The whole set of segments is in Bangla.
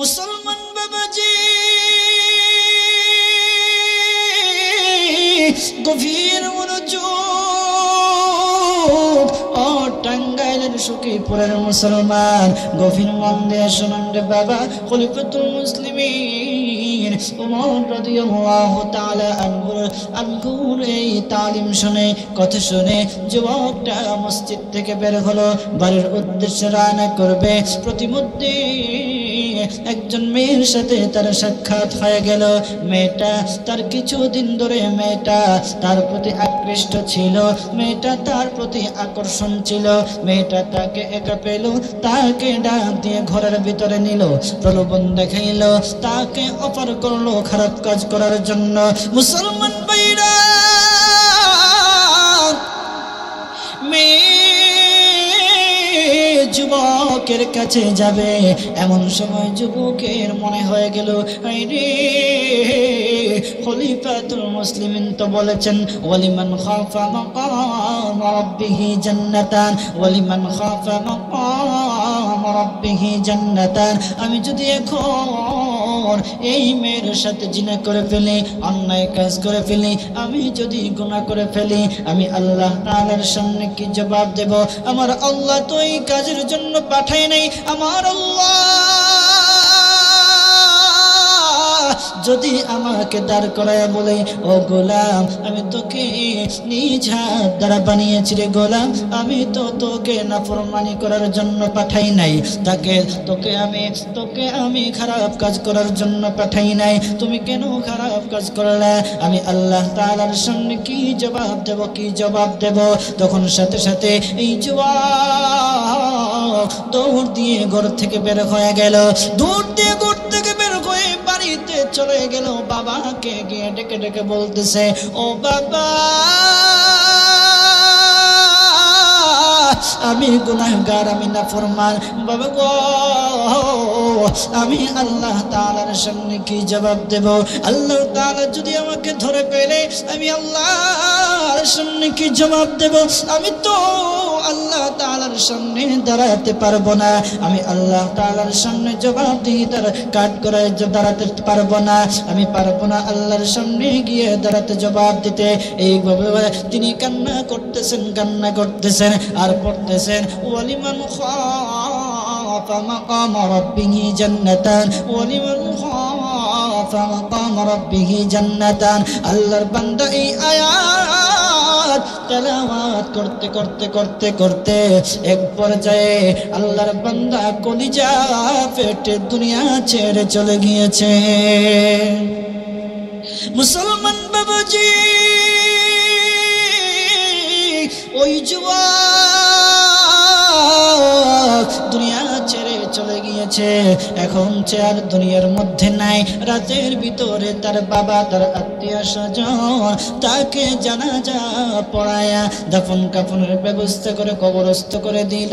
মুসলমান বাবাজি, গভীর মনোযোগ। ও টাঙ্গাইলের সখীপুরের মুসলমান, গভীর মন দিয়ে শুনুন রে বাবা। খলিফাতুল মুসলিমিন ওমর রাদিয়াল্লাহু তাআলা আনহুর এই তালিম শুনে, কথা শুনে যুবকটা মসজিদ থেকে বের হলো, বাড়ির উদ্দেশ্যে রওনা করবে। প্রতিমধ্যে একজন মেয়ের সাথে তার সাক্ষাৎ হয়ে গেল। মেয়েটা তার কিছুদিন ধরে মেয়েটা তার প্রতি আকৃষ্ট ছিল, মেয়েটা তার প্রতি আকর্ষণ ছিল। মেয়েটা তাকে একা পেল, তাকে ডাক দিয়ে ঘরের ভিতরে নিল, প্রলোভন দেখাইল, তাকে অফার করলো খারাপ কাজ করার জন্য। মুসলমান ভাইরা, যুবকের কাছে যাবে, এমন সময় যুবকের মনে হয়ে গেল, আরে খলিফাতুল মুসলিমিন তো বলেছেন ওয়ালিমান খাফা মাকাম রাব্বিহি জান্নাতান, ওয়ালিমান খাফা মাকাম রাব্বিহি জান্নাতান। আমি যদি এখন এই মেয়ের সাথে জিনা করে ফেলি, অন্যায় কাজ করে ফেলি, আমি যদি গুনাহ করে ফেলি, আমি আল্লাহ তাআলার সামনে কি জবাব দেব? আমার আল্লাহ তো এই কাজের জন্য পাঠায় নাই। আমার আল্লাহ যদি আমাকে দাঁড় করায় বলে, ও গোলাম, আমি তোকে নিজ হাত দ্বারা বানিয়েছি রে গোলাম, আমি তো তোকে নাফরমানি করার জন্য পাঠাই নাই, তোকে আমি খারাপ কাজ করার জন্য পাঠাই নাই, তুমি কেন খারাপ কাজ করলে? আমি আল্লাহ তাআলার সামনে কি জবাব দেব, কি জবাব দেব? তখন সাথে সাথে এই যুবক দৌড় দিয়ে ঘর থেকে বের হয়ে গেল। দৌড় দিয়ে ঘর থেকে বের হয়ে বাড়িতে চলে গেল। বাবাকে গিয়ে ডেকে ডেকে বলতেছে, ও বাবা, আমি গুনাহগার, আমি নাফরমান। বাবা গো, আমি আল্লাহ তাআলার সামনে কি জবাব দেব? আল্লাহ তাআলা যদি আমাকে ধরে ফেলে, আমি আল্লাহর সামনে কি জবাব দেব? আমি তো আল্লাহ তাআলার সামনে দাঁড়াতে পারবো না, আমি আল্লাহ তাআলার সামনে জবাব দিয়ে কাট করে দাঁড়াতে পারবো না, আমি পারবো না আল্লাহর সামনে গিয়ে দাঁড়াতে জবাব দিতে। এইভাবে তিনি কান্না করতেছেন আর পড়তেছেন, ওয়ালিমান খাফা মাকাম রাব্বিহি জান্নাতান, ওয়ালিমান খাফা মাকাম রাব্বিহি জান্নাতান। আল্লাহর বান্দা এই আয়াত তেলাওয়াত করতে করতে করতে করতে এক পর্যায়ে আল্লাহর বান্দা কলিজা ফেটে দুনিয়া ছেড়ে চলে গিয়েছে। মুসলমান বাবাজি, ওই যুবক দুনিয়া ছেড়ে চলে গিয়েছে, এখন সে আর দুনিয়ার মধ্যে নাই। রাতের ভিতরে তার বাবা, তার আত্মীয় স্বজন তাকে জানাজা পড়ায়া দাফন কাফনের ব্যবস্থা করে কবরস্থ করে দিল।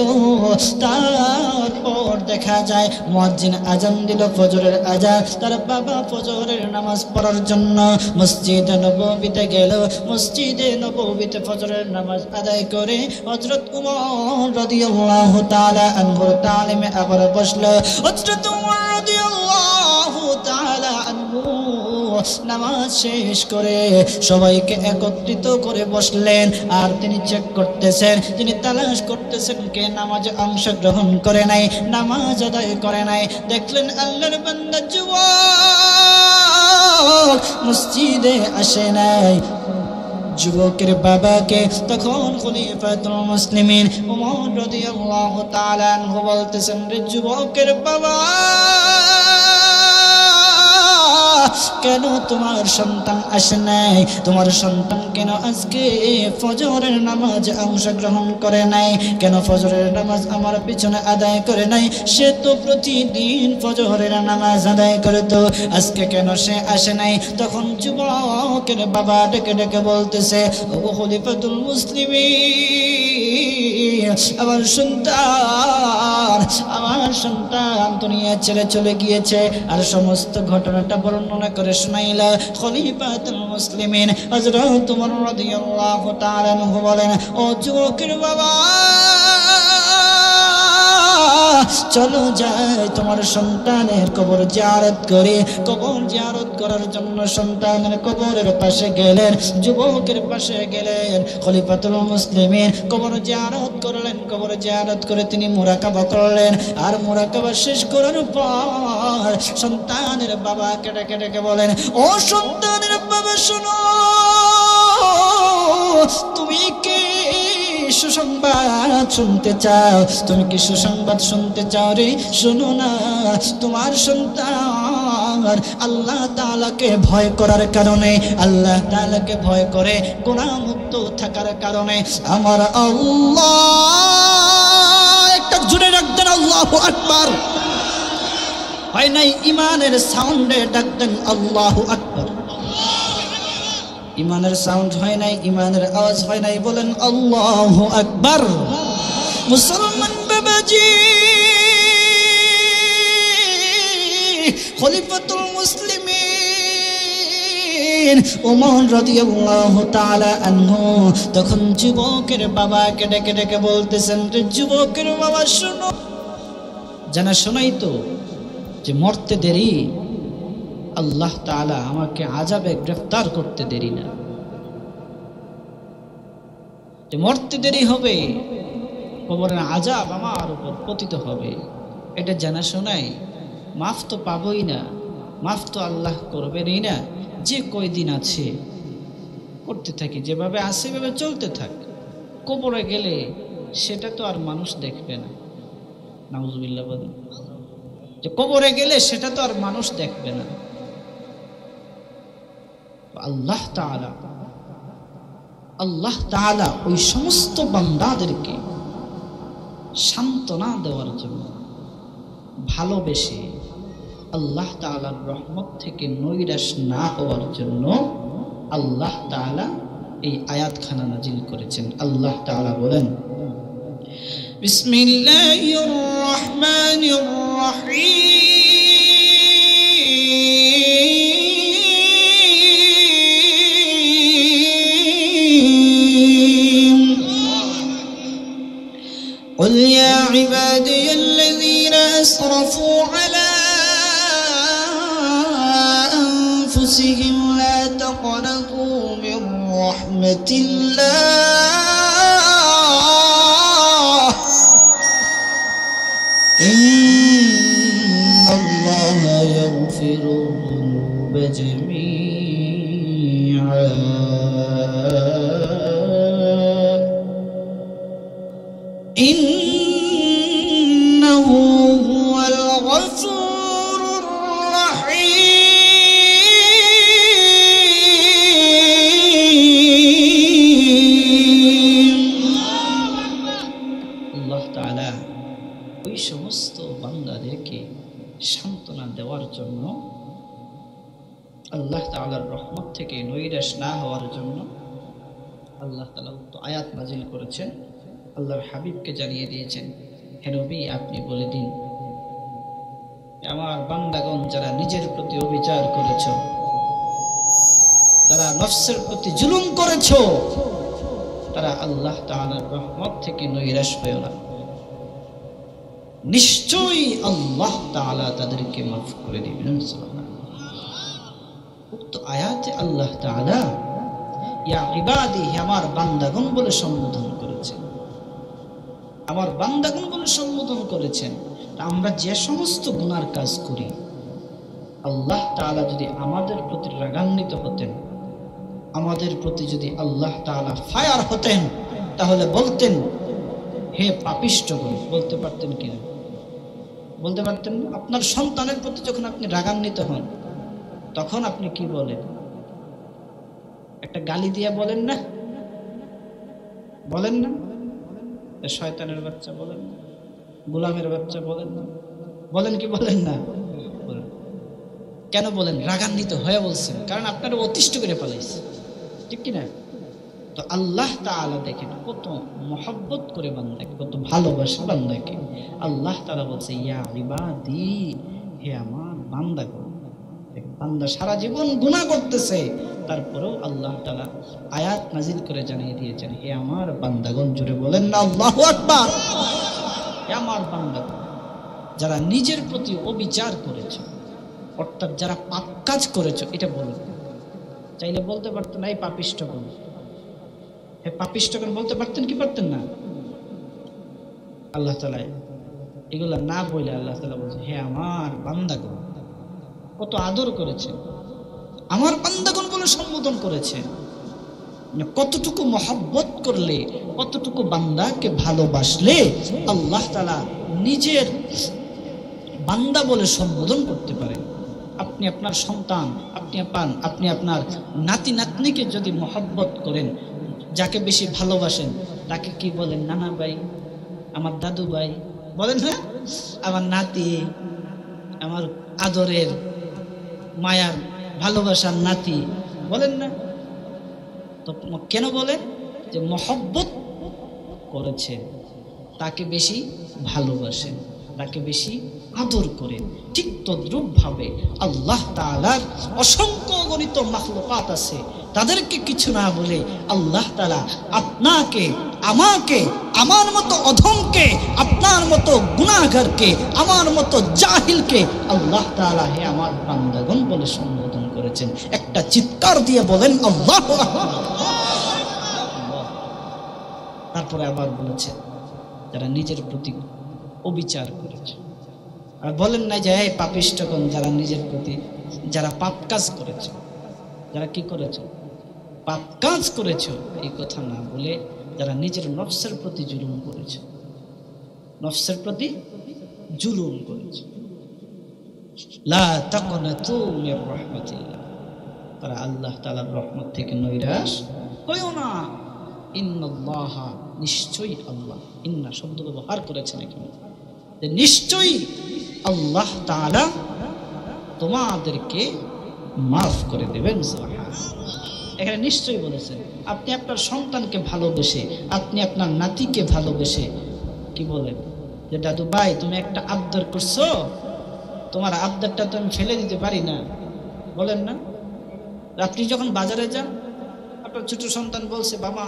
তারপর দেখা যায় মুয়াজ্জিন আজান দিল, ফজরের আজান। তার বাবা ফজরের নামাজ পড়ার জন্য মসজিদে নববীতে গেল। মসজিদে নববীতে ফজরের নামাজ আদায় করে হযরত ওমর রাদিয়াল্লাহু তাআলা আনহুর তালিমে আবার বসলো। হযরত ওমর রাদিয়াল্লাহু তাআলা আনহু নামাজ শেষ করে সবাইকে একত্রিত করে বসলেন। আর তিনি চেক করতেছেন, তিনি তালাশ করতেছেন কে নামাজে অংশগ্রহণ করে নাই, নামাজ আদায় করে নাই। দেখলেন আল্লাহর বান্দা যুবক মসজিদে আসে নাই। যুবকের বাবাকে তখন খলিফাতুল মুসলিমিন ওমর রাদিয়াল্লাহু তাআলা আনহু বলতেছেন, রে যুবকের বাবা, কেন তোমার সন্তান আসে নাই? তোমার সন্তান কেন আজকে ফজরের নামাজ অংশগ্রহণ করে নাই? কেন ফজরের নামাজ আমার পিছনে আদায় করে নাই? সে তো প্রতিদিন ফজরের নামাজ আদায় করত, আজকে কেন সে আসে নাই? তখন যুবকের বাবা ডেকে ডেকে বলতেছে, ও খলিফাতুল মুসলিমিন, আমার সন্তান দুনিয়া ছেড়ে চলে গিয়েছে। আর সমস্ত ঘটনাটা বর্ণনা করে শুনাইলা খলিফাতুল মুসলিমিন হযরত ওমর রাদিয়াল্লাহু তাআলা আনহু বলেন, ও যুবকের বাবা, চলো যাই তোমার সন্তানের কবর জিয়ারত করি। কবর জিয়ারত করার জন্য সন্তানের কবরের পাশে গেলেন, যুবকের পাশে গেলেন। খলিফাতুল মুসলিমিন কবর জিয়ারত করলেন। কবর জিয়ারত করে তিনি মুরাকাবা করলেন। আর মুরাকাবা শেষ করার পর সন্তানের বাবাকে ডেকে ডেকে বলেন, ও সন্তানের বাবা শোনো, তুমি কি সুসংবাদ শুনতে চাও? তুমি কি সুসংবাদ শুনতে চাও রে? শোনো না, তোমার সন্তান আল্লাহ তাআলাকে ভয় করার কারণে, আল্লাহ তাআলাকে ভয় করে গুনাহমুক্ত থাকার কারণে আমার আল্লাহ, একটা জোরে ডাকতেন আল্লাহু আকবার। হয় নাই ইমানের সাউন্ডে ডাকতেন আল্লাহু আকবার। ইমানের সাউন্ড হয় নাই, ইমানের আওয়াজ হয় নাই, বলেন আল্লাহু আকবার। মুসলমান বাবাজি, খলিফাতুল মুসলিমিন ওমর রাদিয়াল্লাহু তাআলা আনহু তখন যুবকের বাবাকে ডেকে ডেকে বলতেছেন, যুবকের বাবা শোনো, জানা শোনাই তো যে মরতে দেরি, আল্লাহ তাআলা আমাকে আযাবে গ্রেফতার করতে দেরি না, যে মরতে দেরি হবে, কবরের আযাব আমার উপর পতিত হবে, এটা জানা শোনাই। মাফ তো পাবই না, মাফ তো আল্লাহ করবেনই না। যে কয়দিন আছে করতে থাকি, যেভাবে আছে সেভাবে চলতে থাক। কবরে গেলে সেটা তো আর মানুষ দেখবে না, নাউজুবিল্লাহ বলেন, যে কবরে গেলে সেটা তো আর মানুষ দেখবে না। আল্লাহ তাআলা ওই সমস্ত বান্দাদেরকে সান্ত্বনা দেওয়ার জন্য, ভালোবেসে আল্লাহ তাআলার রহমত থেকে নৈরাশ না হওয়ার জন্য আল্লাহ তাআলা এই আয়াতখানা নাজিল করেছেন। আল্লাহ তাআলা বলেন, বিসমিল্লাহির রহমানির রহিম قل يا عبادي الذين أسرفوا على أنفسهم لا تقنطوا من رحمة الله إن الله يغفر الذنوب جميعا إنه هو الغفور الرحيم। আল্লাহ তাআলা ওই সমস্ত বান্দাদেরকে সান্ত্বনা দেওয়ার জন্য, আল্লাহ তাআলার রহমত থেকে নৈরাশ না হওয়ার জন্য আল্লাহ তাআলা উক্ত আয়াত নাজিল করেছেন। আল্লাহর হাবিবকে জানিয়ে দিয়েছেন, হে নবী আপনি বলে দিন, আমার বান্দাগণ যারা নিজের প্রতি অবিচার করেছ, তারা নফসের প্রতি জুলুম করেছ, তারা আল্লাহ তাআলার রহমত থেকে নৈরাশ হয়ো না, নিশ্চয়ই আল্লাহ তাআলা তাদেরকে মাফ করে দিবেন। উক্ত আয়াতে আল্লাহ তাআলা ইয়া ইবাদি, আমার বান্দাগণ বলে সম্বোধন করেছেন, আমার বান্দাগণ বলে সম্বোধন করেছেন। আমরা যে সমস্ত গুনার কাজ করি, আল্লাহ তাআলা যদি আমাদের প্রতি রাগান্বিত হতেন, আমাদের প্রতি যদি আল্লাহ তাআলা ফায়ার হতেন, তাহলে বলতেন, হে পাপিষ্ঠগণ, বলতে পারতেন কিনা? বলতে পারতেন না? আপনার সন্তানের প্রতি যখন আপনি রাগান্বিত হন, তখন আপনি কি বলেন? একটা গালি দিয়ে বলেন না? বলেন না? শয়তানের বাচ্চা বলেন না? গোলামের বাচ্চা বলেন না? বলেন কি বলেন না? কেন বলেন? রাগান্বিত হয়ে বলছেন, কারণ আপনারা অতিষ্ঠ করে পালাইছে, ঠিক কিনা? তো আল্লাহ তাআলা দেখেন কত মহব্বত করে বান্দাকে, কত ভালোবাসা বান্দাকে। আল্লাহ তাআলা বলছে, ইয়া ইবাদি, হে আমার বান্দাগণ। বান্দা সারা জীবন গুনাহ করতেছে, তারপরেও আল্লাহ তাআলা আয়াত নাজিল করে জানিয়ে দিয়েছেন, হে আমার বান্দাগণ। জোরে বলেন না আল্লাহু আকবার। হে আমার বান্দাগণ, যারা নিজের প্রতি অবিচার করেছো, অর্থাৎ যারা পাপ কাজ করেছো, এটা বলো। চাইলে বলতে পারতেন এই পাপিষ্ঠগণ, হে পাপিষ্ঠগণ বলতে পারতেন কি পারতেন না? আল্লাহ তাআলা এগুলা না বলে আল্লাহ তাআলা বলছে হে আমার বান্দাগণ, কত আদর করেছে, আমার বান্দাগণ বলে সম্বোধন করেছে। কতটুকু মহব্বত করলে, কতটুকু বান্দাকে ভালোবাসলে আল্লাহ তাআলা নিজের বান্দা বলে সম্বোধন করতে পারেন। আপনি আপনার সন্তান, আপনি আপনার নাতি নাতনিকে যদি মহব্বত করেন, যাকে বেশি ভালোবাসেন, তাকে কি বলেন? নানা ভাই, আমার দাদু ভাই বলেন না? আমার নাতি, আমার আদরের মায়ার ভালোবাসার নাতি বলেন না? তো কেন বলেন? যে মহব্বত করেছেন, তাকে বেশি ভালোবাসেন, তাকে বেশি আদর করেন। ঠিক তদ্রূপ ভাবে আল্লাহ তাআলার অসংখ্য অগণিত মাখলুকাত আছে, তাদেরকে কিছু না বলে আল্লাহ তাআলা আপনাকে, আমাকে, আমার মতো অধমকে, আপনার মতো গুনাহগারকে, আমার মতো জাহিলকে আল্লাহ তাআলা হে আমার বান্দাগণ বলে সম্বোধন করেছেন। একটা চিৎকার দিয়ে বলেন আল্লাহু আকবার। তারপরে আবার বলেছেন যারা নিজের প্রতি অবিচার করেছে। আর বলেন না যে এই পাপিষ্ঠগণ, যারা নিজের প্রতি, যারা পাপ কাজ করেছে, যারা কি করেছে? পাপ কাজ করেছে, এই কথা না বলে যারা নিজের নফসের প্রতি জুলুম করেছে, নফসের প্রতি জুলুম করেছে। লা তাকনাতু মির রাহমাতিল্লাহ, তারা আল্লাহ তাআলার রহমত থেকে নৈরাশ হইও না। ইন্নাল্লাহা, নিশ্চয়ই আল্লাহ, ইন্না শব্দ ব্যবহার করেছেন এখানে, যে নিশ্চয়ই আল্লাহ তাআলা তোমাদেরকে মাফ করে দেবেন। এখানে নিশ্চয়ই বলেছেন। আপনি আপনার সন্তানকে ভালোবেসে, আপনি আপনার নাতিকে ভালোবেসে কি বলেন? যে দাদু ভাই তুমি একটা আবদার করছো, তোমার আবদারটা তো আমি ফেলে দিতে পারি না, বলেন না? আপনি যখন বাজারে যান, আপনার ছোট সন্তান বলছে বাবা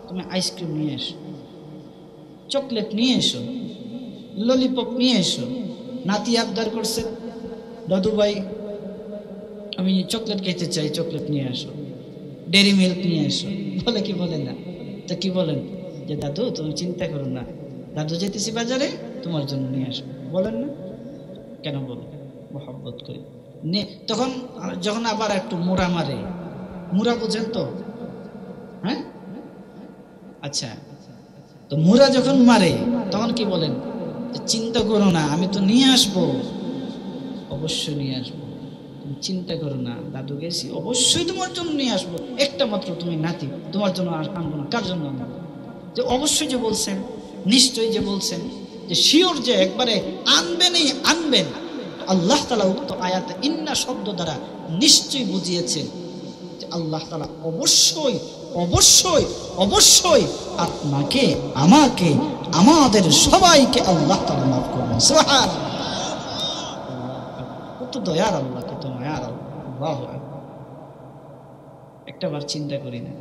তুমি আইসক্রিম নিয়ে এসো, চকলেট নিয়ে এসো, ললিপপ নিয়ে এসো। নাতি আবদার করছে দাদু ভাই আমি চকলেট খেতে চাই, চকলেট নিয়ে আসো, ডেরি মিল্ক নিয়ে এসো, বলে কি বলেন না? তো কি বলেন? যে দাদু তুমি চিন্তা করো না, দাদু যেতেছি বাজারে, তোমার জন্য নিয়ে আসো, বলেন না? কেন বলো? মহব্বত করি। তখন যখন আবার একটু মুড়া মারে, মুড়া বোঝেন তো? হ্যাঁ, আচ্ছা, তো মুড়া যখন মারে তখন কি বলেন? চিন্তা করো না, আমি তো নিয়ে আসবো, অবশ্যই নিয়ে আসবো, তুমি চিন্তা করো না, দাদু গেছি অবশ্যই তোমার জন্য নিয়ে আসবো, একটা মাত্র তুমি নাতি, তোমার জন্য আনবো না, কার জন্য আনবো? যে অবশ্যই যে বলছেন, নিশ্চয়ই যে বলছেন, যে শিওর যে একবারে আনবেনই আনবেন। আল্লাহ তাআলা উক্ত আয়াতে ইন্না শব্দ দ্বারা নিশ্চয়ই বুঝিয়েছেন যে আল্লাহ তাআলা অবশ্যই অবশ্যই অবশ্যই আপনাকে, আমাকে, আমাদের সবাইকে আল্লাহ তাআলা মাফ করবেন। সুবহানাল্লাহ, কত দয়ার আল্লাহ, কত মায়ার আল্লাহ। আল্লাহু আকবার। একটাবার চিন্তা করি না,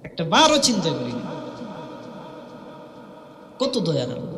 একটা বারও চিন্তা করি না, কত দয়ার আল্লাহ।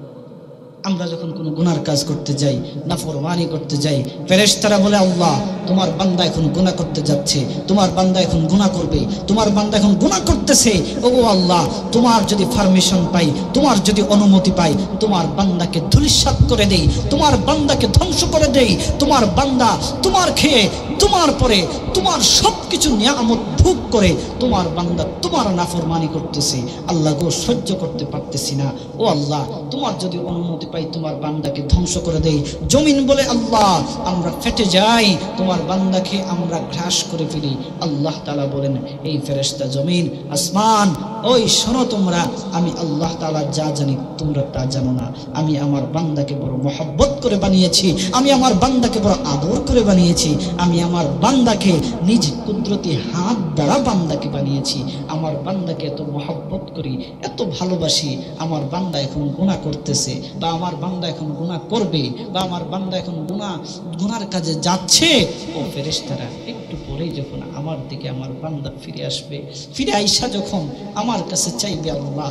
আমরা যখন কোনো গুনার কাজ করতে যাই, নাফরমানি করতে যাই, ফেরেশতারা বলে আল্লাহ তোমার বান্দা এখন গুনাহ করতে যাচ্ছে, তোমার বান্দা এখন গুনাহ করবে, তোমার বান্দা এখন গুনাহ করতেছে, ওগো আল্লাহ তোমার যদি পারমিশন পাই, তোমার যদি অনুমতি পাই, তোমার বান্দাকে ধূলিসাৎ করে দেই, তোমার বান্দাকে ধ্বংস করে দেই, তোমার বান্দা তোমার খেয়ে, তোমার পরে তোমার সবকিছু নিয়ামত ভোগ করে তোমার বান্দা তোমার নাফরমানি করতেছে, আল্লাহ গো সহ্য করতে পারতেছি না, ও আল্লাহ তোমার যদি অনুমতি পাই তোমার বান্দাকে ধ্বংস করে দেই। জমিন বলে আল্লাহ আমরা ফেটে যাই, তোমার বান্দাকে আমরা গ্রাস করে ফেলি। আল্লাহ তাআলা বলেন এই ফেরেশতা, জমিন, আসমান, ওই শোনো তোমরা, আমি আল্লাহ তাআলা যা জানি তোমরা তা জানো না। আমি আমার বান্দাকে বড় মহব্বত করে বানিয়েছি, আমি আমার বান্দাকে বড় আদর করে বানিয়েছি, আমি আমার বান্দাকে নিজ কুদরতি হাত দ্বারা বান্দাকে বানিয়েছি। আমার বান্দাকে এত মহব্বত করি, এত ভালোবাসি, আমার বান্দা এখন গুনাহ করতেছে, বা আমার বান্দা এখন গুনাহ করবে, বা আমার বান্দা এখন গুনার কাজে যাচ্ছে, ও ফেরেশতারা একটু পরেই যখন আমার দিকে আমার বান্দা ফিরে আসবে, ফিরে আইসা যখন আমার কাছে চাইবে আল্লাহ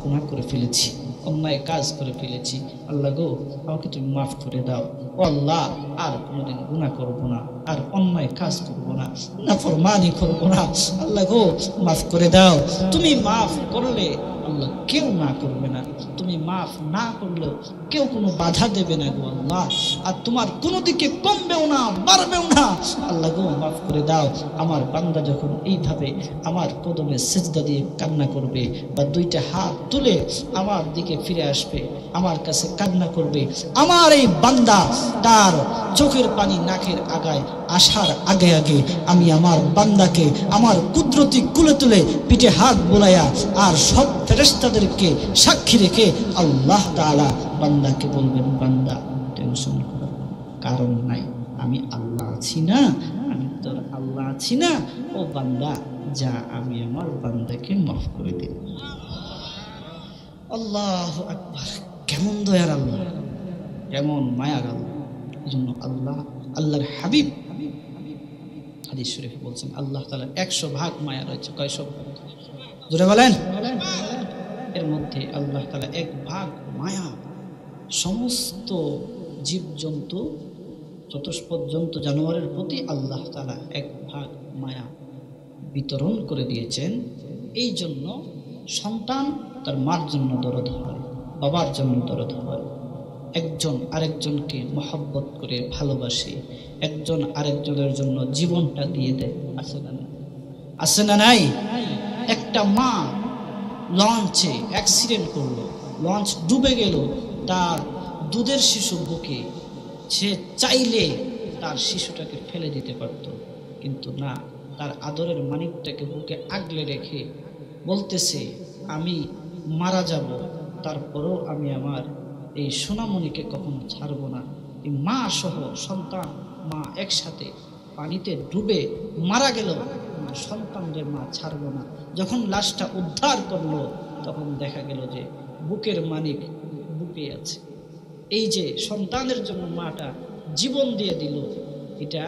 গুনাহ করে ফেলেছি, অন্যায় কাজ করে ফেলেছি, আল্লাহ গো আমাকে তুমি মাফ করে দাও, ও আল্লাহ আর কোনোদিন গুনাহ করব না, আর অন্যায় কাজ করব না, নাফরমানি করব না, আল্লাহ গো মাফ করে দাও। তুমি মাফ করলে আল্লাহ কেউ না করবে না, তুমি মাফ না করলেও কেউ কোনো বাধা দেবে না গো আল্লাহ, আর তোমার কোনো দিকে কমবেও না বাড়বেও না, আল্লাহ গো মাফ করে দাও। আমার বান্দা যখন এইভাবে আমার কদমে সিজদা দিয়ে কান্না করবে বা দুইটা হাত তুলে আমার দিকে ফিরে আসবে, আমার কাছে কান্না করবে, আমার এই বান্দা তার চোখের পানি নাকের আগায় আসার আগে আগে আমি আমার বান্দাকে আমার কুদরতি কুলে তুলে পিঠে হাত বোলাইয়া আর সব ফেরেশতাদেরকে সাক্ষী রেখে আল্লাহ তাআলা বান্দাকে বলবেন, বান্দা টেনশন করার কারণ নাই, আমি আল্লাহ আছি না, আমি তোর আল্লাহ আছি না, ও বান্দা যা, আমি আমার বান্দাকে মাফ করে দিই। আল্লাহু আকবার, কেমন দয়ার আল্লাহ, কেমন মায়ার আল্লাহ। এই জন্য আল্লাহর হাবিব হাদিস শরীফে বলছেন আল্লাহ তাআলা 100 ভাগ মায়া রয়েছে। কয়শো ভাগ? জোরে বলেন। এর মধ্যে আল্লাহ তাআলা 1 ভাগ মায়া সমস্ত জীবজন্তু চতুষ্পদ জন্তু জানোয়ারের প্রতি আল্লাহ তাআলা 1 ভাগ মায়া বিতরণ করে দিয়েছেন। এই জন্য সন্তান তার মার জন্য দরদ হয়, বাবার জন্য দরদ হয়, একজন আরেকজনকে মহব্বত করে ভালোবাসে, একজন আরেকজনের জন্য জীবনটা দিয়ে দেয়। আছে না নাই? আছে না নাই? একটা মা লঞ্চে অ্যাক্সিডেন্ট করলো, লঞ্চ ডুবে গেল, তার দুধের শিশু বুকে, সে চাইলে তার শিশুটাকে ফেলে দিতে পারত, কিন্তু না, তার আদরের মানিকটাকে বুকে আগলে রেখে বলতেছে আমি মারা যাব, তারপরেও আমি আমার এই সোনামণিকে কখনো ছাড়বো না। এই মা সহ সন্তান, মা একসাথে পানিতে ডুবে মারা গেল, সন্তানদের মা ছাড়বো না। যখন লাশটা উদ্ধার করলো তখন দেখা গেল যে বুকের মানিক বুকে আছে। এই যে সন্তানের জন্য মাটা জীবন দিয়ে দিল, এটা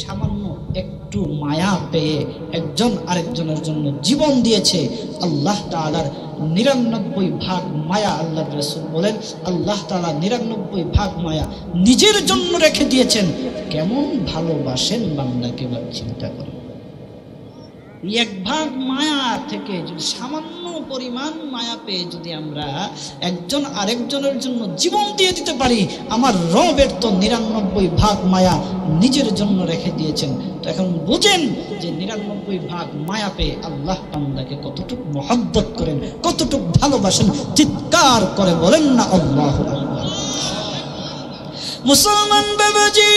সামান্য একটু মায়া পেয়ে একজন আরেকজনের জন্য জীবন দিয়েছে। আল্লাহ তাআলার 99 ভাগ মায়া, আল্লাহর রাসূল বলেন আল্লাহ তাআলা 99 ভাগ মায়া নিজের জন্য রেখে দিয়েছেন। কেমন ভালোবাসেন বান্দাকে, বা চিন্তা করেন। 1 ভাগ মায়া থেকে যদি সামান্য পরিমাণ মায়া পেয়ে যদি আমরা একজন আরেকজনের জন্য জীবন দিয়ে দিতে পারি, আমার রবের তো 99 ভাগ মায়া নিজের জন্য রেখে দিয়েছেন। তো এখন বুঝেন যে 99 ভাগ মায়া পেয়ে আল্লাহ বান্দাকে কতটুকু মহব্বত করেন, কতটুকু ভালোবাসেন। চিৎকার করে বলেন না আল্লাহু আকবার। মুসলমান বাবাজি,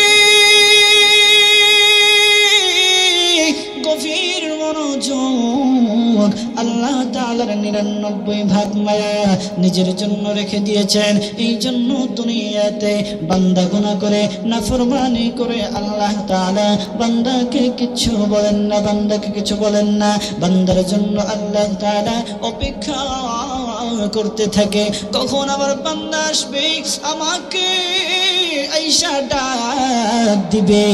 গভীর মনোযোগ, আল্লাহ তাআলার 99 ভাগ মায়া নিজের জন্য রেখে দিয়েছেন। এই জন্য দুনিয়াতে বান্দা গুনাহ করে, নাফরমানি করে আল্লাহ তাআলা বান্দাকে কিছু বলেন না, বান্দাকে কিছু বলেন না। বান্দার জন্য আল্লাহ তাআলা অপেক্ষা করতে থাকে, কখন আমার বান্দা আসবে, আমাকে আইসা ডাক দিবে,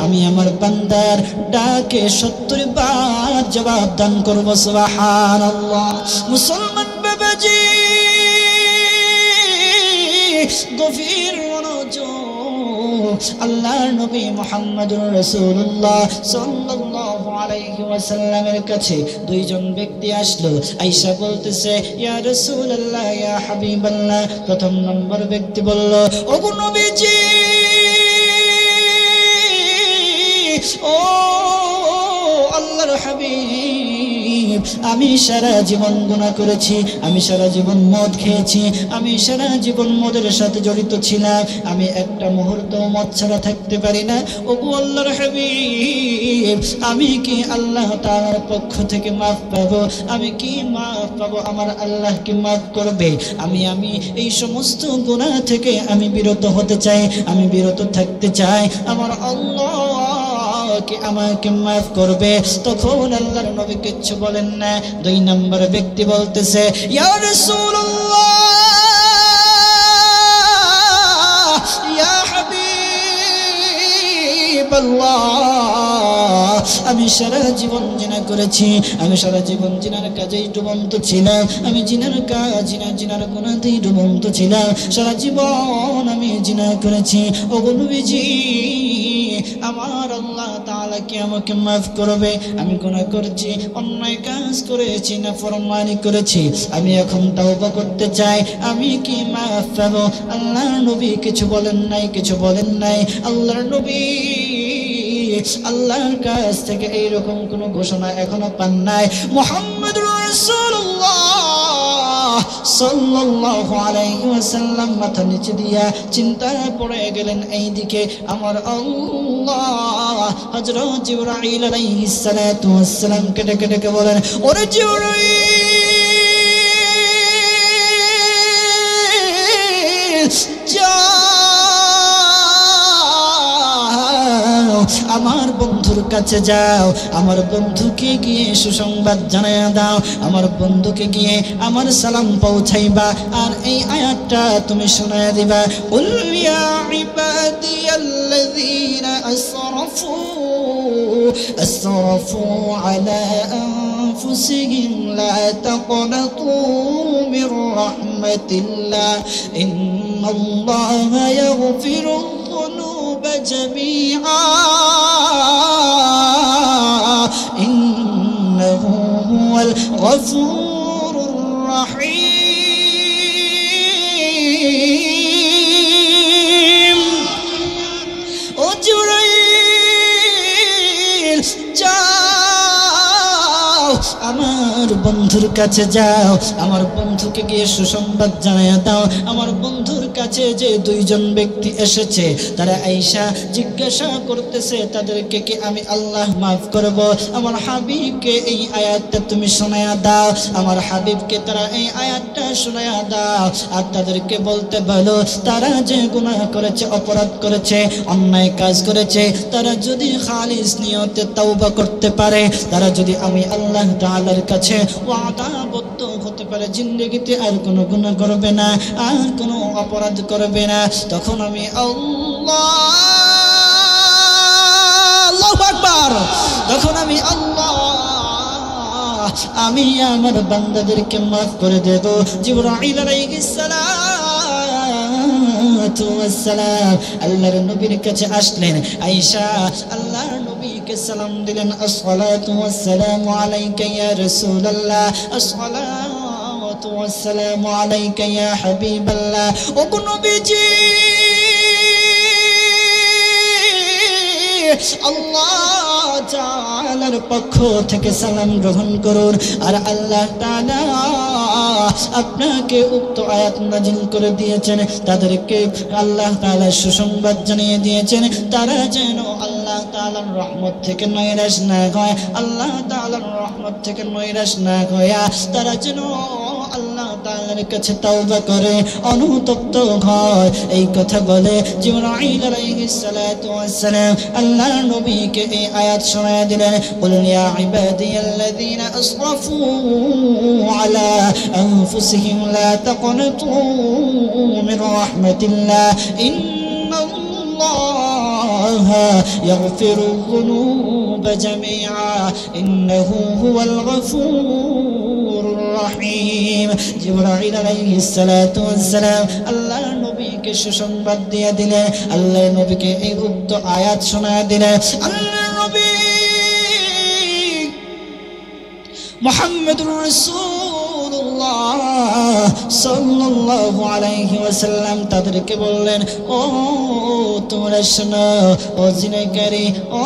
আমি আমার বান্দার ডাকে 70 বার জবাব দান করব। সুবহানাল্লাহ। মুসলমান বাবাজি, গভীর মনোযোগ, আল্লাহর নবী মুহাম্মদুর রাসূলুল্লাহ সাল্লাল্লাহু আলাইহি ওয়াসাল্লামের কাছে 2 জন ব্যক্তি আসলো। আয়েশা বলতেছে ইয়া রাসূলুল্লাহ, ইয়া হাবিবাল্লাহ। প্রথম নম্বর ব্যক্তি বলল, ওগো নবীজি, ও আল্লাহর হাবিব, আমি সারা জীবন গুনাহ করেছি, আমি সারা জীবন মদ খেয়েছি, আমি সারা জীবন মদের সাথে জড়িত ছিলাম, আমি একটা মুহূর্ত মদ ছাড়া থাকতে পারি না। ওগো আল্লাহর হাবিব, আমি কি আল্লাহ তাআলার পক্ষ থেকে মাফ পাবো? আমি কি মাফ পাবো? আমার আল্লাহ কি মাফ করবে? আমি এই সমস্ত গুনাহ থেকে আমি বিরত হতে চাই, আমি বিরত থাকতে চাই, আমার আল্লাহ কি আমাকে মাফ করবে? তখন আল্লাহর নবী কিচ্ছু বলেন না। 2 নম্বর ব্যক্তি বলতেছে ইয়া রাসূলুল্লাহ, ইয়া হাবিবাল্লাহ, আমি সারা জীবন জিনা করেছি, আমি সারা জীবন জিনার কাজেই ডুবন্ত ছিলাম, আমি জিনার কাজ জিনার গুনাহেই ডুবন্ত ছিলাম, সারা জীবন আমি জিনা করেছি। ওগো নবীজি, আমার আল্লাহ তাআলা কি আমাকে মাফ করবে? আমি গুনাহ করেছি, অন্যায় কাজ করেছি, নাফরমানি করেছি, আমি এখন তওবা করতে চাই, আমি কি মাফ পাবো? আল্লাহর নবী কিছু বলেন নাই, কিছু বলেন নাই। আল্লাহর নবী আল্লাহর কাছ থেকে এইরকম কোনো ঘোষণা এখনো পান নাই। মুহাম্মদুর রাসূলুল্লাহ সাল্লাল্লাহু আলাইহি ওয়াসাল্লাম মাথা নিচে দিয়া চিন্তায় পড়ে গেলেন এইদিকে। আমার আল্লাহ হযরত জিবরাইল আলাইহিস সালাতু ওয়াস সালাম কেটে কেটে বলেন, ওরে জিবরাইল, আমার বন্ধুর কাছে যাও, আমার বন্ধুকে গিয়ে সুসংবাদ জানায়া দাও, আমার বন্ধুকে গিয়ে আমার সালাম পৌঁছাইবা, আর এই আয়াতটা তুমি শোনায়া দিবা। কুল ইয়া ইবাদিয়াল্লাযীনা আসরাফু আলা আনফুসিহিম লা তাকনাতু মির রাহমাতিল্লাহ ইন্নাল্লাহা ইয়াগফিরুয যুনুবা জামিআ ইন্নাহু হুয়াল গফুরুর রহিম। ও জিবরাইল, যাও আমার বন্ধুর কাছে যাও, আমার বন্ধুকে গিয়ে সুসংবাদ জানায়া দাও। আমার বন্ধুর কাছে যে দুইজন ব্যক্তি এসেছে, তারা আয়েশা জিজ্ঞাসা করতেছে তাদেরকে কি আমি আল্লাহ মাফ করব? আমার হাবিবকে এই আয়াতটা তুমি শোনায়া দাও, আমার হাবিবকে তারা এই আয়াতটা শোনায়া দাও, আর তাদেরকে বলতে বলো তারা যে গুনাহ করেছে, অপরাধ করেছে, অন্যায় কাজ করেছে, তারা যদি খালিস নিয়তে তওবা করতে পারে, তারা যদি আমি আল্লাহ তাআলার কাছে ওয়াদাবদ্ধ হতে পারে জিন্দেগিতে আর কোনো গুনাহ করবে না, আর কোনো অপরাধ করবে না, তখন আমি আল্লাহু আকবার, তখন আমি আল্লাহ আমি আমার বান্দাদেরকে মাফ করে দেব। জিবরাইল আলাইহিস সালাতু ওয়াস সালাম আল্লাহর নবীর কাছে আসলেন। আয়েশা আল্লাহর নবীকে সালাম দিলেন, আসসালাতু ওয়াস সালামু আলাইকা ইয়া রাসূলুল্লাহ, আসসালাতু ওয়াস সালামু আলাইকা ইয়া হাবিবাল্লাহ। ও নবীজি, আল্লাহ তাআলার পক্ষ থেকে সালাম গ্রহণ করুন, আর আল্লাহ তাআলা আপনাকে উক্ত আয়াত নাযিল করে দিয়েছেন, তাদেরকে আল্লাহ তাআলা সুসংবাদ জানিয়ে দিয়েছেন তারা যেন আল্লাহ তাআলার রহমত থেকে নৈরাশ না হয়, আল্লাহ তাআলার রহমত থেকে নৈরাশ না হয়, তারা যেন আল্লাহ তাআলার কাছে তওবা করে অনুতপ্ত হয়। এই কথা বলে জিবরাইল আলাইহিস সালাতু ওয়াস সালাম আল্লাহর নবীকে এই আয়াত শোনায়া দিলেন, কুল ইয়া ইবাদিয়াল্লাযীনা আসরাফু আলা আনফুসিহিম লা তাকনাতু মির রাহমাতিল্লাহ ইন্নাল্লাহা ইয়াগফিরুয যুনুবা জামিআ ইন্নাহু হুয়াল গফুরুর রহিম। জিবরাইল আলাইহিস সালাতু ওয়াস সালাম আল্লাহর নবীকে সুসংবাদ দিয়ে দিলেন, আল্লাহর নবীকে এই উক্ত আয়াত শোনায়া দিলেন। আল্লাহর নবী মুহাম্মদুর রাসূলুল্লাহ সাল্লাল্লাহু আলাইহি ওয়াসাল্লাম তাদেরকে বললেন, ও তোমরা শোনো, ও জিনাকারী, ও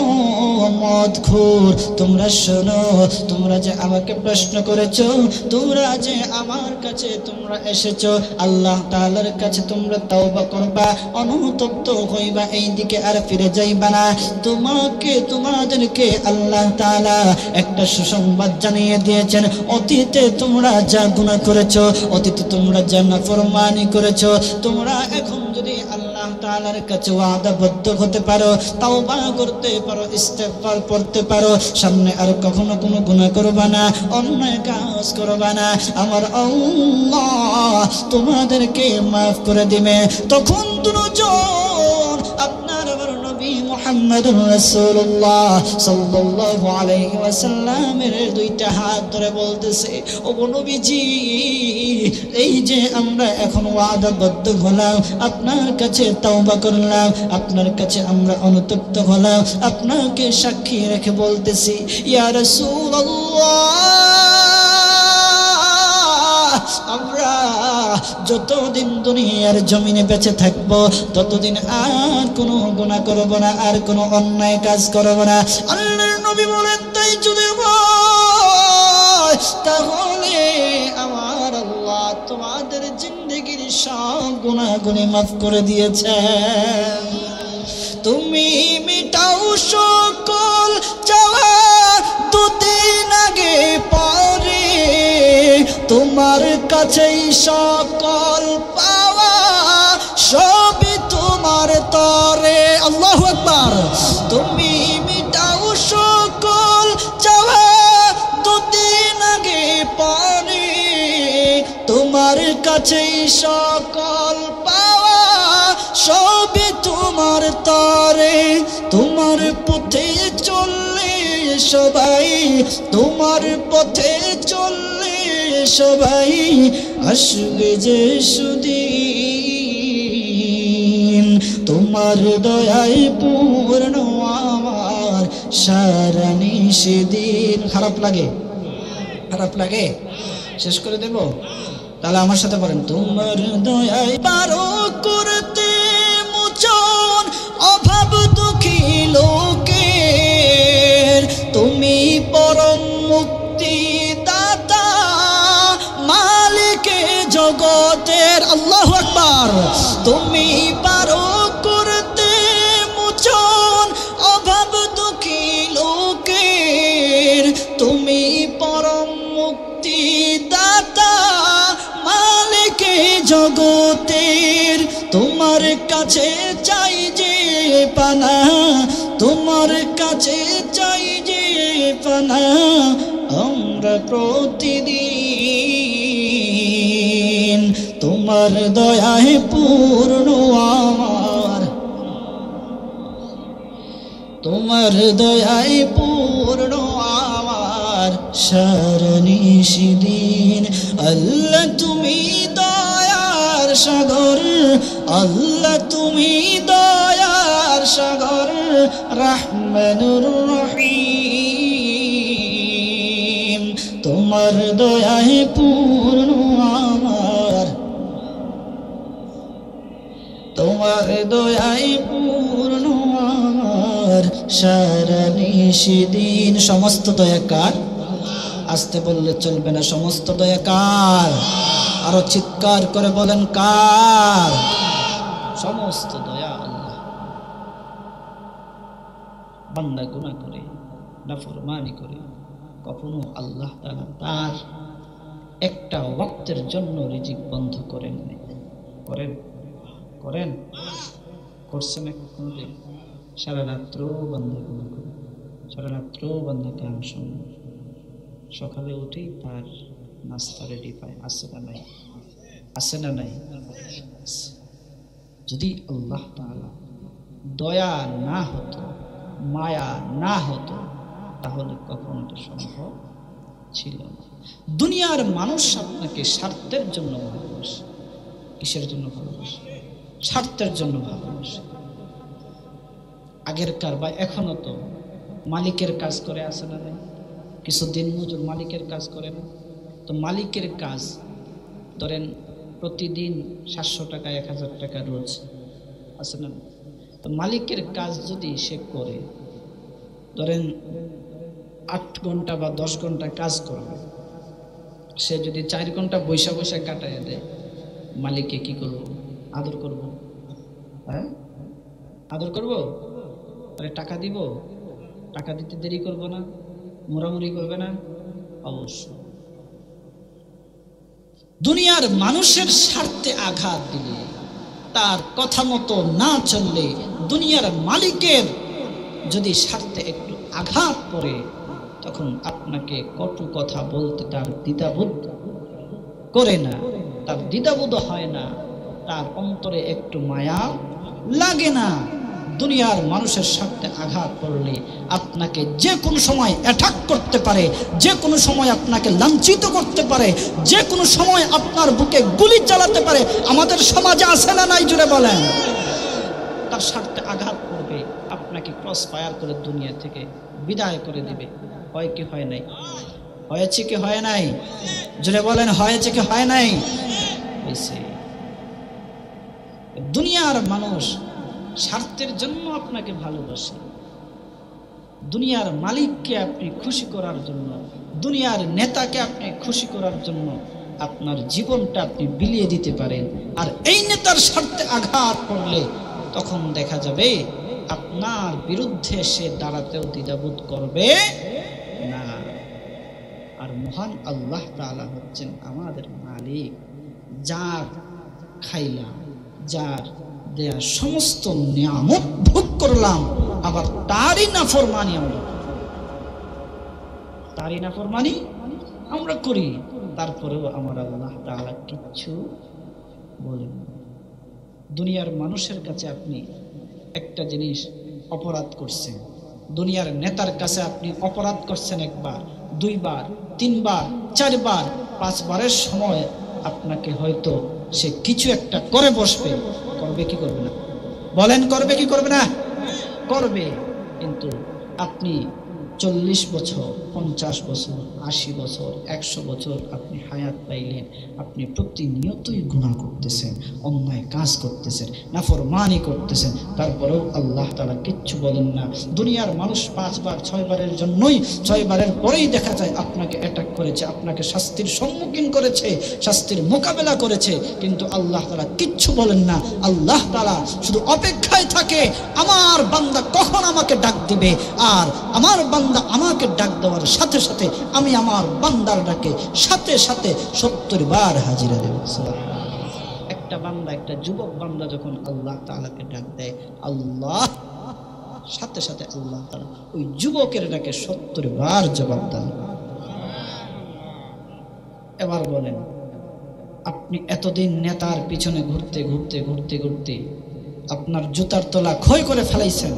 মদখোর, তোমরা শোনো, তোমরা যে আমাকে প্রশ্ন করেছো, তোমরা যে আমার কাছে তোমরা এসেছো, আল্লাহ তাআলার কাছে তোমরা তওবা করবা, অনুতপ্ত হইবা, এই দিকে আর ফিরে যাইবা না। তোমাদেরকে আল্লাহ তাআলা একটা সুসংবাদ জানিয়ে দিয়েছেন, অতীতে তোমরা যা গুনাহ করেছো, অতীতে তোমরা যা নাফরমানি করেছো, তোমরা এখন যদি আল্লাহ তাআলার কাছে ওয়াদাবদ্ধ হতে পারো, তাওবা করতে পারো, ইস্তেগফার পড়তে পারো, সামনে আর কখনো কোনো গুনাহ করবা না, অন্যায় কাজ করবা না, আমার আল্লাহ তোমাদেরকে মাফ করে দিবে। তখন দুজন আপনার আমার নবী মুহাম্মাদুর রাসূলুল্লাহ সাল্লাল্লাহু আলাইহি ওয়াসাল্লামের দুইটা হাত ধরে বলতেছে, ও নবীজি, এই যে আমরা এখন ওয়াদাবদ্ধ হলাম, আপনার কাছে তওবা করলাম, আপনার কাছে আমরা অনুতপ্ত হলাম, আপনাকে সাক্ষী রেখে বলতেছি, ইয়া রাসূলুল্লাহ, আমরা যতদিন দুনিয়ার জমিনে বেঁচে থাকবো ততদিন আর কোনো গুনাহ করব না, আর কোনো অন্যায় কাজ করব না। আল্লাহর নবী বলেন, তাই যদি হয় তাহলে আমার আল্লাহ তোমাদের জিন্দেগির সব গুনাহগুলি মাফ করে দিয়েছেন। তুমি মিটাও সকল চাওয়া দুদিন আগে পরে, তোমার কাছেই সকল পাওয়া সবই তোমার তরে। আল্লাহু আকবার। তুমি মিটাও সকল চাওয়া দুদিন আগে পরে, তোমার কাছেই সকল পাওয়া সবই তোমার তরে। তোমার পথে চললে সবাই, তোমার পথে চললে সবাই আসবে যে সুদিন, তোমার দয়ায় পূর্ণ আমার সারা নিষেদিন। খারাপ লাগে? খারাপ লাগে? শেষ করে দেব? তাহলে আমার সাথে বলেন, তোমার দয়ায় পারো করতে মোচন অভাব দুঃখী লোকের, তুমি পরম মুক্তি দাতা মালিকে জগতের। আল্লাহু আকবার। তুমি পারো করতে মোচন অভাব দুঃখী লোকের, তুমি পরম মুক্তি দাতা মালিকে জগতের। তোমার কাছে চাই যে পানা, তোমার কাছে চাই যে পানা আমরা প্রতিদিন। তোমার দয়ায় পূর্ণ আমার, তোমার দয়ায় পূর্ণ আমার সারা নিষেদিন। আল্লাহ তুমি দয়ার সাগর, আল্লাহ তুমি দয়ার সাগর, রহমানুর রহিম। তোমার দয়ায় পূর্ণ আমার, তোমার দয়ায় পূর্ণ আমার সারা নিষেদিন। সমস্ত দয়া কার? আসতে বললে চলবে না। সমস্ত দয়া কার? আরো চিৎকার করে বলেন, কার? সমস্ত দয়া আল্লাহ। বান্দা গুনাহ করে, নাফরমানি করে, কখনো আল্লাহ তাআলা তার একটা ওয়াক্তের জন্য রিজিক বন্ধ করেন না। করেন? করেন? করছেন না কোনদিন? সারা রাত্র বান্দা গুনাহ করে, সারা রাত্র বান্দা গান শোনে, সকালে উঠেই তার নাস্তা রেডি পায়। আছে না নাই? আছে না নাই? যদি আল্লাহ তাআলা দয়া না হতো, মায়া না হতো, তাহলে কখনো এটা সম্ভব ছিল না। দুনিয়ার মানুষ আপনাকে স্বার্থের জন্য ভালোবাসে। কিসের জন্য ভালোবাসে? স্বার্থের জন্য ভালোবাসে। আগেরকার বা এখনো তো মালিকের কাজ করে, আছে না নাই? কিছু দিন মজুর মালিকের কাজ করে না? তো মালিকের কাজ ধরেন প্রতিদিন 700 টাকা 1000 টাকা রোজ, আছে না? তো মালিকের কাজ যদি সে করে, ধরেন 8 ঘন্টা বা 10 ঘন্টা কাজ করবে, সে যদি 4 ঘন্টা বৈশা বৈশা কাটায় দেয়, মালিককে কি করব? আদর করব? হ্যাঁ, আদর করব? আরে টাকা দিব? টাকা দিতে দেরি করব না? মোরামুরি করবে না? অবশ্যই। দুনিয়ার মানুষের স্বার্থে আঘাত দিলে, তার কথা মতো না চললে, দুনিয়ার মালিকের যদি স্বার্থে একটু আঘাত পড়ে, তখন আপনাকে কটু কথা বলতে তার দ্বিধাবোধ করে না, তার দ্বিধাবোধ হয় না, তার অন্তরে একটু মায়া লাগে না। দুনিয়ার মানুষের সাথে আঘাত করলে আপনাকে যে কোনো সময় অ্যাটাক করতে পারে, যে কোনো সময় আপনাকে লাঞ্ছিত করতে পারে, যে কোনো সময় আপনার বুকে গুলি চালাতে পারে। আমাদের সমাজে আছে না নাই জুড়ে বলেন? তার স্বার্থে আঘাত করবে, আপনাকে ক্রস ফায়ার করে দুনিয়া থেকে বিদায় করে দিবে। হয় কি হয় নাই? হয়েছে কি হয় নাই? জুড়ে বলেন, হয়েছে কি হয় নাই? হয়েছে। দুনিয়ার মানুষ স্বার্থের জন্য আপনাকে ভালোবাসে, দুনিয়ার মালিককে আপনি খুশি করার জন্য, দুনিয়ার নেতাকে আপনি খুশি করার জন্য আপনার জীবনটা আপনি বিলিয়ে দিতে পারেন। আর এই নেতার স্বার্থে আঘাত করলে তখন দেখা যাবে আপনার বিরুদ্ধে সে দাঁড়াতেও দ্বিধাবোধ করবে না। আর মহান আল্লাহ তাআলা হচ্ছেন আমাদের মালিক, যার খাইলাম, যার দেয়া সমস্ত নিয়ামত ভোগ করলাম, আবার তারই নাফরমানি আমরা করি। তারপরেও আমার আল্লাহ তাআলা কিচ্ছু বলেন না। দুনিয়ার মানুষের কাছে আপনি একটা জিনিস অপরাধ করছেন, দুনিয়ার নেতার কাছে আপনি অপরাধ করছেন একবার, দুইবার, তিনবার, চারবার, পাঁচবারের সময় আপনাকে হয়তো সে কিছু একটা করে বসবে। করবে কি করবে না? বলেন, করবে কি করবে না? করবে। কিন্তু আপনি 40 বছর, 50 বছর, 80 বছর, 100 বছর আপনি হায়াত পাইলেন, আপনি প্রতিনিয়তই গুনাহ করতেছেন, অন্যায় কাজ করতেছেন, নাফরমানি করতেছেন, তারপরেও আল্লাহ তাআলা কিচ্ছু বলেন না। দুনিয়ার মানুষ 5 বার 6 বারের জন্যই, 6 বারের পরেই দেখা যায় আপনাকে অ্যাটাক করেছে, আপনাকে শাস্তির সম্মুখীন করেছে, শাস্তির মোকাবেলা করেছে, কিন্তু আল্লাহ তাআলা কিচ্ছু বলেন না। আল্লাহ তাআলা শুধু অপেক্ষায় থাকে আমার বান্দা কখন আমাকে ডাক দিবে, আর আমার বান্দা আমাকে ডাক দেওয়ার সাথে সাথে আমি আমার বান্দার ডাকে সাথে সাথে 70 বার হাজিরা দেব। একটা বান্দা, একটা যুবক বান্দা যখন আল্লাহ তাআলাকে ডাক দেয়, আল্লাহ সাথে সাথে আল্লাহ তাআলা ওই যুবকের ডাকে 70 বার জবাব দেন। এবার বলেন, আপনি এতদিন নেতার পিছনে ঘুরতে ঘুরতে ঘুরতে ঘুরতে আপনার জুতার তলা ক্ষয় করে ফেলাইছেন,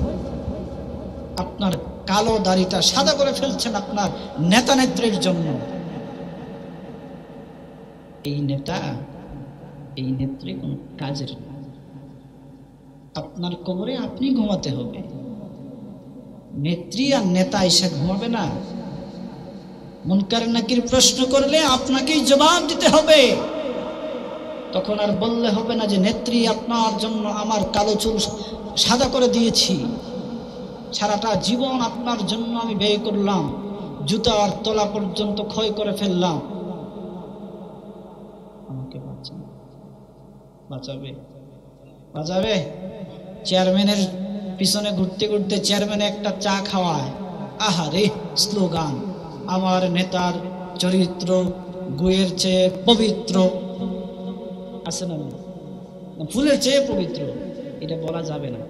আপনার কালো দাড়িটা সাদা করে ফেলছেন আপনার নেতা নেত্রীর জন্য। এই নেতা, এই নেত্রী কোন কাজের না। আপনার কবরে আপনি ঘুমাতে হবে, নেত্রী আর নেতা এসে ঘুমাবে না। মুনকার নাকির প্রশ্ন করলে আপনাকেই জবাব দিতে হবে। তখন আর বললে হবে না যে নেত্রী আপনার জন্য আমার কালো চুল সাদা করে দিয়েছি, সারাটা জীবন আপনার জন্য আমি ব্যয় করলাম, জুতার তলা পর্যন্ত ক্ষয় করে ফেললাম, আমাকে বাঁচাবে? বাঁচাবে? চেয়ারম্যানের পিছনে ঘুরতে ঘুরতে চেয়ারম্যান একটা চা খাওয়ায়, আহারে স্লোগান, আমার নেতার চরিত্র গুয়ের চেয়ে পবিত্র, আছে না? ফুলের চেয়ে পবিত্র, এটা বলা যাবে না।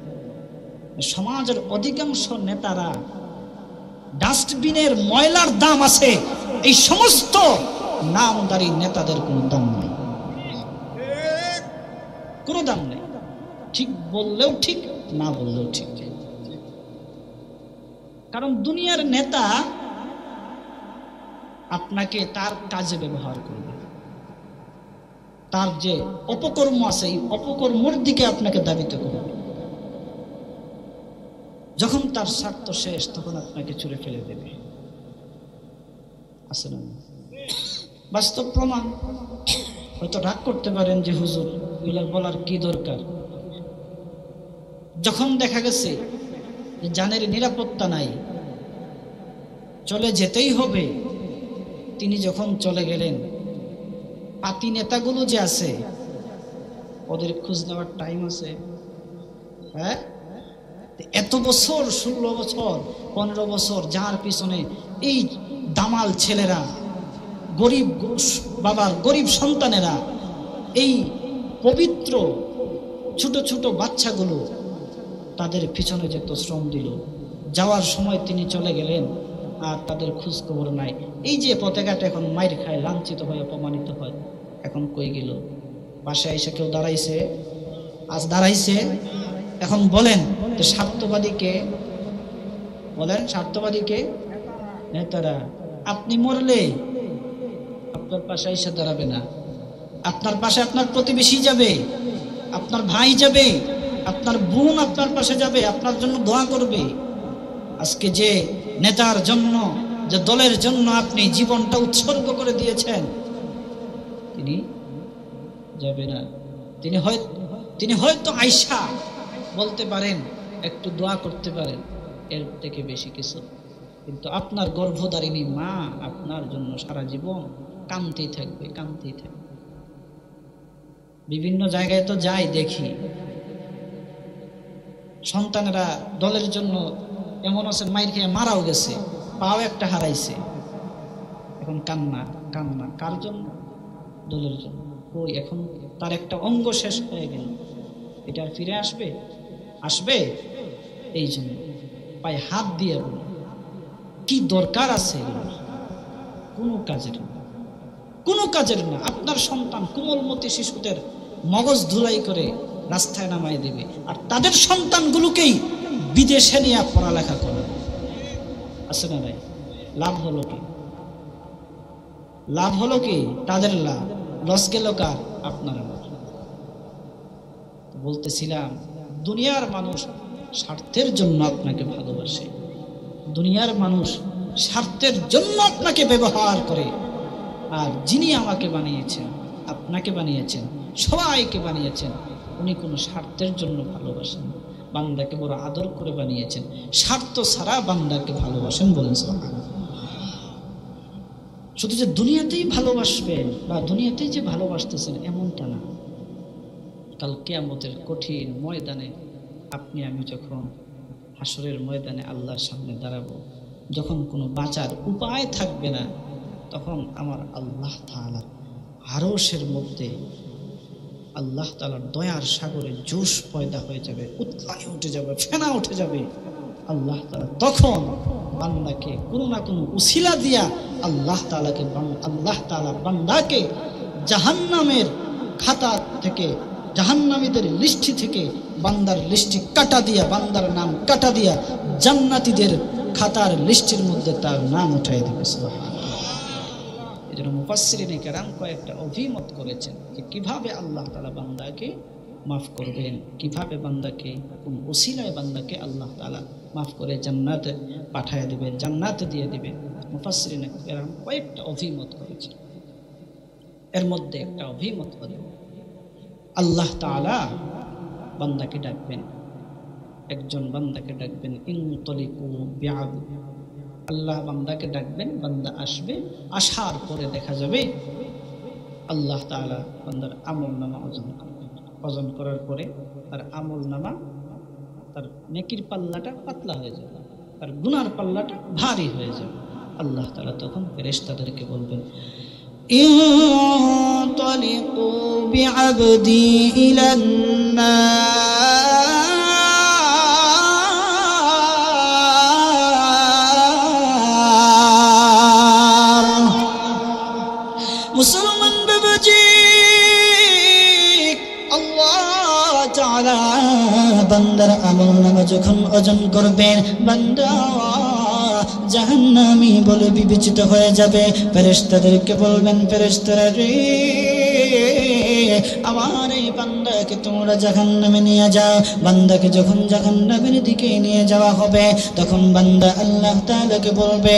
সমাজের অধিকাংশ নেতারা ডাস্টবিনের ময়লার দাম আছে, এই সমস্ত নামদারি নেতাদের কোনো দাম নাই, কোনো দাম নেই। ঠিক বললেও ঠিক, না বললেও ঠিক। কারণ দুনিয়ার নেতা আপনাকে তার কাজে ব্যবহার করবে, তার যে অপকর্ম আছে এই অপকর্মর দিকে আপনাকে ধাবিত করবে। যখন তার স্বার্থ শেষ তখন আপনাকে ছুঁড়ে ফেলে দেবে। আছে না? বাস্তব প্রমাণ। হয়তো রাগ করতে পারেন যে হুজুর এগুলো বলার কি দরকার। যখন দেখা গেছে যে জানের নিরাপত্তা নাই, চলে যেতেই হবে, তিনি যখন চলে গেলেন, পাতি নেতাগুলো যে আছে ওদের খোঁজ নেওয়ার টাইম আছে? হ্যাঁ, এত বছর, 16 বছর 15 বছর যার পিছনে এই দামাল ছেলেরা, গরিব বাবার গরিব সন্তানেরা, এই পবিত্র ছোট ছোট বাচ্চাগুলো তাদের পিছনে যত শ্রম দিল, যাওয়ার সময় তিনি চলে গেলেন আর তাদের খোঁজ খবর নাই। এই যে পতাকাটা এখন মাইর খায়, লাঞ্ছিত হয়, অপমানিত হয়, এখন কই গেল? পাশে এসে কেউ দাঁড়াইছে? আজ দাঁড়াইছে? এখন বলেন তো স্বার্থবাদী কে বলেন? স্বার্থবাদী কে? নেতারা। আপনি মরলে আপনার পাশে এসে দাঁড়াবে না, আপনার পাশে আপনার প্রতিবেশী যাবে, আপনার ভাই যাবে, আপনার বোন আপনার পাশে যাবে, আপনার জন্য দোয়া করবে। আজকে যে নেতার জন্য, যে দলের জন্য আপনি জীবনটা উৎসর্গ করে দিয়েছেন, তিনি যাবে না। তিনি হয়তো আয়সা বলতে পারেন, একটু দোয়া করতে পারেন, এর থেকে বেশি কিছু। কিন্তু আপনার গর্ভধারিণী মা আপনার জন্য সারা জীবন কাঁদতেই থাকবে, কাঁদতেই থাকবে। বিভিন্ন জায়গায় তো যাই, দেখি সন্তানেরা দলের জন্য এমন আছে মাইর খেয়ে মারাও গেছে, পাও একটা হারাইছে, এখন কান্না কান্না। কার জন্য? দলের জন্য। ওই এখন তার একটা অঙ্গ শেষ হয়ে গেল, এটা ফিরে আসবে? আসবে? এই জন্য পায়ে হাত দিয়ে বলে কি দরকার আছে? কোনো কাজের না, কোনো কাজের না। আপনার সন্তান কোমলমতি শিশুদের মগজ ধুলাই করে রাস্তায় নামাই দেবে, আর তাদের সন্তানগুলোকেই বিদেশে নিয়ে পড়ালেখা করে। আছে না ভাই? লাভ হলো কি? লাভ হলো কি? তাদের লাভ। লস গেল কার? আপনার। বলতেছিলাম, দুনিয়ার মানুষ স্বার্থের জন্য আপনাকে ভালোবাসে, দুনিয়ার মানুষ স্বার্থের জন্য আপনাকে ব্যবহার করে। আর যিনি আমাকে বানিয়েছেন, আপনাকে বানিয়েছেন, সবাইকে বানিয়েছেন, উনি কোনো স্বার্থের জন্য ভালোবাসেন, বান্দাকে বড় আদর করে বানিয়েছেন, স্বার্থ ছাড়া বান্দাকে ভালোবাসেন। বলেন সুবহানাল্লাহ। শুধু যে দুনিয়াতেই ভালোবাসবেন বা দুনিয়াতেই যে ভালোবাসতেছেন এমনটা না। কাল কিয়ামতের কঠিন ময়দানে আপনি আমি যখন হাসরের ময়দানে আল্লাহর সামনে দাঁড়াবো, যখন কোনো বাঁচার উপায় থাকবে না, তখন আমার আল্লাহ তাআলা আরশের মধ্যে আল্লাহ তাআলার দয়ার সাগরে জোশ পয়দা হয়ে যাবে, উতলাই উঠে যাবে, ফেনা উঠে যাবে। আল্লাহ তাআলা তখন বান্দাকে কোনো না কোনো উসিলা দিয়া আল্লাহ তাআলা বান্দাকে জাহান্নামের খাতা থেকে, জাহান্নামীদের লিস্টি থেকে বান্দার লিস্টি কাটা দিয়া, বান্দার নাম কাটা দিয়া জান্নাতীদের খাতার লিস্টির মধ্যে তার নাম উঠাই দেবে। সুবহানাল্লাহ। এজন্য মুফাসসিরিনে কেরাম কয়েকটা অভিমত করেছেন যে কিভাবে আল্লাহ তাআলা বান্দাকে মাফ করবেন, কিভাবে বান্দাকে, কোন ওসিলায় বান্দাকে আল্লাহ তাআলা মাফ করে জান্নাতে পাঠিয়ে দিবেন, জান্নাতে দিয়ে দিবেন। মুফাসসিরিনে কেরাম কয়েকটা অভিমত করেছেন। এর মধ্যে একটা অভিমত হলো আল্লাহ তাআলা বান্দাকে ডাকবেন, একজন বান্দাকে ডাকবেন, ইনতলিকু বিআবদ। আল্লাহ বান্দাকে ডাকবেন, বান্দা আসবে, আসার পরে দেখা যাবে আল্লাহ তাআলা বান্দার আমলনামা ওজন করবেন। ওজন করার পরে তার আমলনামা, তার নেকির পাল্লাটা পাতলা হয়ে যাবে, তার গুনার পাল্লাটা ভারী হয়ে যাবে। আল্লাহ তাআলা তখন ফেরেশতাদেরকে বলবেন, ইনতলিকু বিআবদি ইলান নার। মুসলমান বাবাজি, আল্লাহ তাআলা বান্দার আমলনামা যখন ওজন করবেন, বান্দা জাহান্নামী বলে বিবেচিত হয়ে যাবে। ফেরেশতাদেরকে বলবেন, ফেরেশতারা রে, আমার এই বান্দাকে তোমরা জাহান্নামে নিয়ে যাও। বান্দাকে যখন জাহান্নামের দিকে নিয়ে যাওয়া হবে, তখন বান্দা আল্লাহ তাআলাকে বলবে,